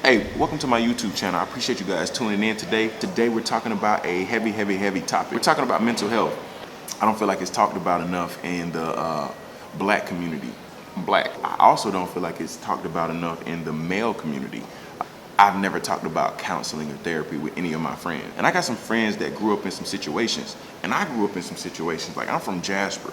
Hey, welcome to my YouTube channel. I appreciate you guys tuning in today. Today we're talking about a heavy topic. We're talking about mental health. I don't feel like it's talked about enough in the black community. Black. I also don't feel like it's talked about enough in the male community. I've never talked about counseling or therapy with any of my friends. And I got some friends that grew up in some situations. And I grew up in some situations. Like, I'm from Jasper.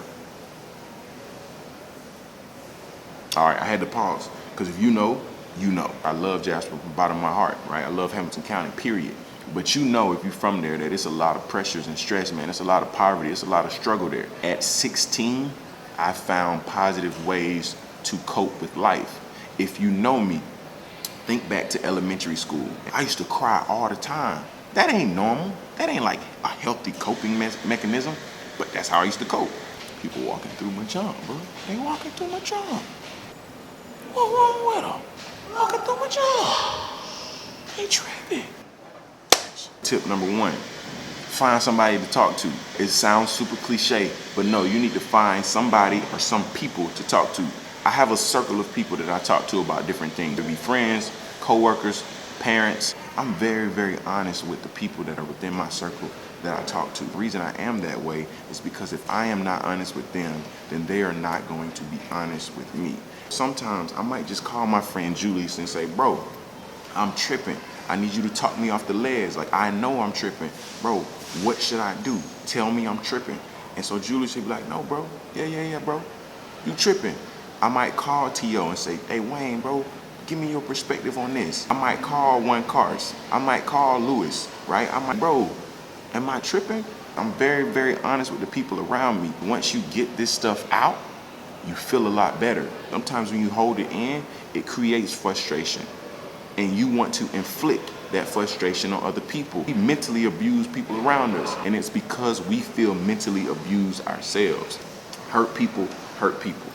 All right, I had to pause. Because if you know, you know. I love Jasper from the bottom of my heart, right? I love Hamilton County, period. But you know, if you're from there, that it's a lot of pressures and stress, man. It's a lot of poverty. It's a lot of struggle there. At 16, I found positive ways to cope with life. If you know me, think back to elementary school. I used to cry all the time. That ain't normal. That ain't like a healthy coping mechanism, but that's how I used to cope. People walking through my junk, bro. They walking through my junk. What wrong with them? Walking through my junk. They tripping. Tip number one, find somebody to talk to. It sounds super cliche, but no, you need to find somebody or some people to talk to. I have a circle of people that I talk to about different things. They be friends, co-workers, parents. I'm very honest with the people that are within my circle that I talk to. The reason I am that way is because if I am not honest with them, then they are not going to be honest with me. Sometimes I might just call my friend Julius and say, bro, I'm tripping. I need you to talk me off the ledge. Like, I know I'm tripping. Bro, what should I do? Tell me I'm tripping. And so Julius would be like, no, bro. Yeah, bro. You tripping. I might call T.O. and say, hey, Wayne, bro, give me your perspective on this. I might call One Cars. I might call Lewis, right? I'm like, bro, am I tripping? I'm very honest with the people around me. Once you get this stuff out, you feel a lot better. Sometimes when you hold it in, it creates frustration. And you want to inflict that frustration on other people. We mentally abuse people around us. And it's because we feel mentally abused ourselves. Hurt people hurt people.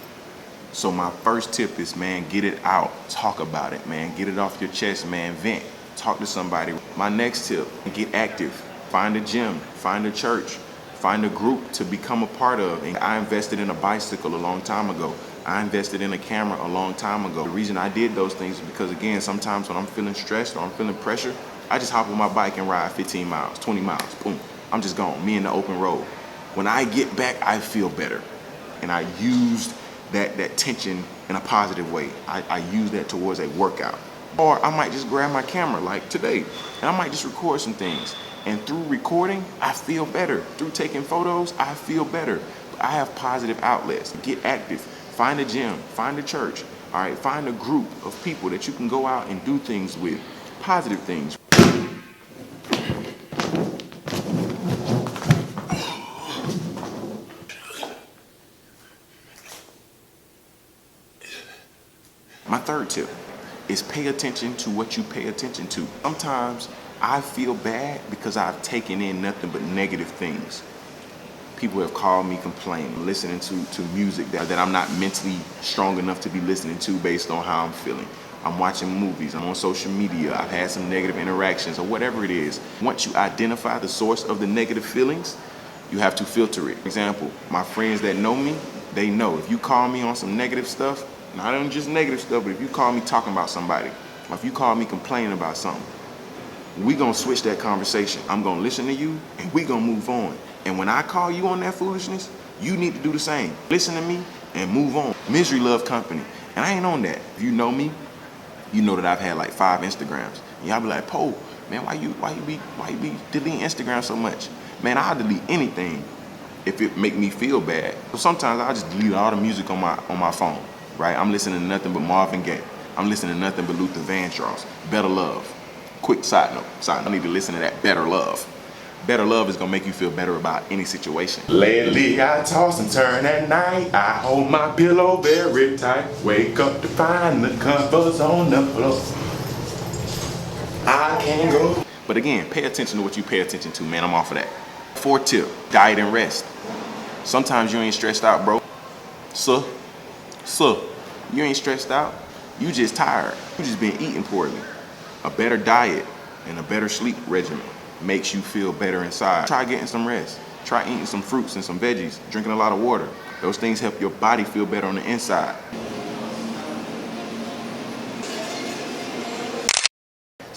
So my first tip is, man, get it out. Talk about it, man. Get it off your chest, man. Vent. Talk to somebody. My next tip, get active. Find a gym. Find a church. Find a group to become a part of. And I invested in a bicycle a long time ago. I invested in a camera a long time ago. The reason I did those things is because, again, sometimes when I'm feeling stressed or I'm feeling pressure, I just hop on my bike and ride 15 miles, 20 miles, boom. I'm just gone, me in the open road. When I get back, I feel better. And I used that tension in a positive way. I use that towards a workout. Or I might just grab my camera like today, and I might just record some things. And through recording, I feel better. Through taking photos, I feel better. I have positive outlets. Get active. Find a gym. Find a church. All right. Find a group of people that you can go out and do things with. Positive things. My third tip is pay attention to what you pay attention to. Sometimes I feel bad because I've taken in nothing but negative things. People have called me complaining, listening to music that I'm not mentally strong enough to be listening to based on how I'm feeling. I'm watching movies, I'm on social media, I've had some negative interactions or whatever it is. Once you identify the source of the negative feelings, you have to filter it. For example, my friends that know me, they know if you call me on some negative stuff, not only just negative stuff, but if you call me talking about somebody, or if you call me complaining about something, we gonna switch that conversation. I'm gonna listen to you and we gonna move on. And when I call you on that foolishness, you need to do the same. Listen to me and move on. Misery love company. And I ain't on that. If you know me, you know that I've had like 5 Instagrams. And y'all be like, Poe, man, why you be deleting Instagram so much? Man, I'll delete anything if it make me feel bad. So sometimes I just delete all the music on my phone, right? I'm listening to nothing but Marvin Gaye. I'm listening to nothing but Luther Vandross. Better Love. Quick side note, I need to listen to that Better Love. Better Love is gonna make you feel better about any situation. Lately I toss and turn at night. I hold my pillow very tight. Wake up to find the covers on the floor. I can't go. But again, pay attention to what you pay attention to, man. I'm off of that. 4th tip, diet and rest. Sometimes you ain't stressed out, bro. You ain't stressed out. You just tired. You just been eating poorly. A better diet and a better sleep regimen makes you feel better inside. Try getting some rest. Try eating some fruits and some veggies, drinking a lot of water. Those things help your body feel better on the inside.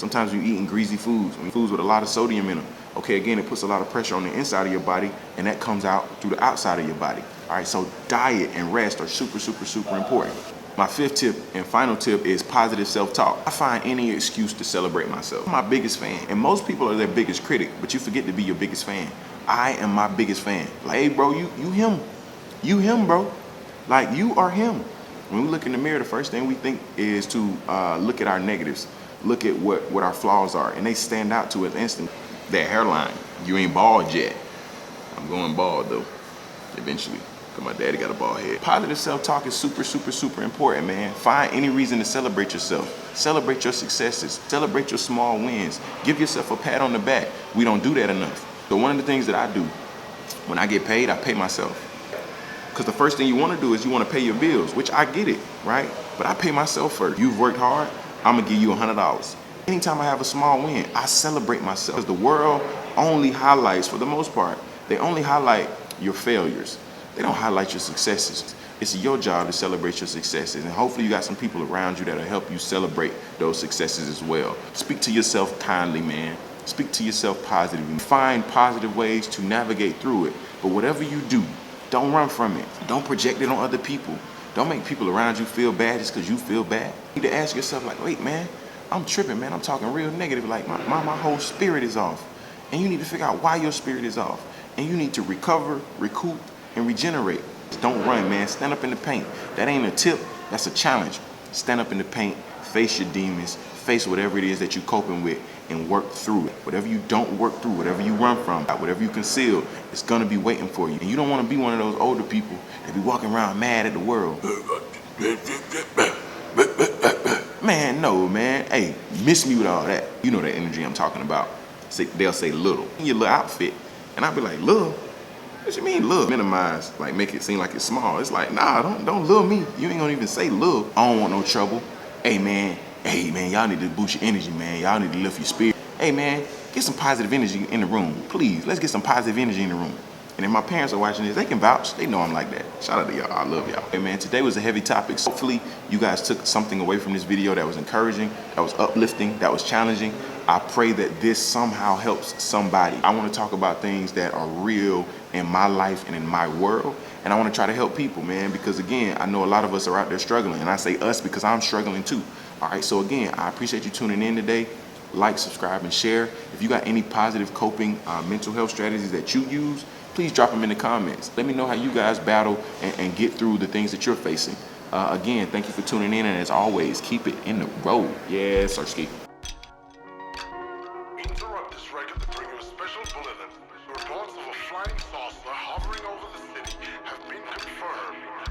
Sometimes you're eating greasy foods, foods with a lot of sodium in them. Okay, again, it puts a lot of pressure on the inside of your body, and that comes out through the outside of your body. All right, so diet and rest are super, super, super important. My fifth tip and final tip is positive self-talk. I find any excuse to celebrate myself. I'm my biggest fan, and most people are their biggest critic, but you forget to be your biggest fan. I am my biggest fan. Like, hey, bro, you him. You him, bro. Like, you are him. When we look in the mirror, the first thing we think is to look at our negatives, look at what our flaws are, and they stand out to us instantly. That hairline, you ain't bald yet. I'm going bald, though, eventually. Because my daddy got a bald head. Positive self-talk is super, super, super important, man. Find any reason to celebrate yourself. Celebrate your successes. Celebrate your small wins. Give yourself a pat on the back. We don't do that enough. So one of the things that I do, when I get paid, I pay myself. Because the first thing you want to do is you want to pay your bills, which I get it, right? But I pay myself first. You've worked hard, I'm going to give you $100. Anytime I have a small win, I celebrate myself. Because the world only highlights, for the most part, they only highlight your failures. They don't highlight your successes. It's your job to celebrate your successes. And hopefully you got some people around you that'll help you celebrate those successes as well. Speak to yourself kindly, man. Speak to yourself positively. Find positive ways to navigate through it. But whatever you do, don't run from it. Don't project it on other people. Don't make people around you feel bad just because you feel bad. You need to ask yourself, like, wait, man, I'm tripping, man. I'm talking real negative. Like, my whole spirit is off. And you need to figure out why your spirit is off. And you need to recover, recoup, and regenerate. Don't run, man. Stand up in the paint. That ain't a tip. That's a challenge. Stand up in the paint. Face your demons. Face whatever it is that you're coping with and work through it. Whatever you don't work through, whatever you run from, whatever you conceal, it's gonna be waiting for you. And you don't want to be one of those older people that be walking around mad at the world. Man, no, man. Hey, miss me with all that. You know that energy I'm talking about. They'll say little. In your little outfit. And I'll be like, little? What you mean little? Minimize, like make it seem like it's small. It's like, nah, don't lil me. You ain't gonna even say lil. I don't want no trouble. Hey man, y'all need to boost your energy, man. Y'all need to lift your spirit. Hey man, get some positive energy in the room. Please, let's get some positive energy in the room. And if my parents are watching this, they can vouch. They know I'm like that. Shout out to y'all. I love y'all. Hey man, today was a heavy topic. So hopefully you guys took something away from this video that was encouraging, that was uplifting, that was challenging. I pray that this somehow helps somebody. I want to talk about things that are real in my life and in my world. And I want to try to help people, man, because again, I know a lot of us are out there struggling. And I say us because I'm struggling too. All right, so again, I appreciate you tuning in today. Like, subscribe, and share. If you got any positive coping mental health strategies that you use, please drop them in the comments. Let me know how you guys battle and get through the things that you're facing. Again, thank you for tuning in, and as always, keep it in the road. Yes, Sirski. Interrupt this record to bring you a special bulletin. Reports of a flying saucer hovering over the city have been confirmed.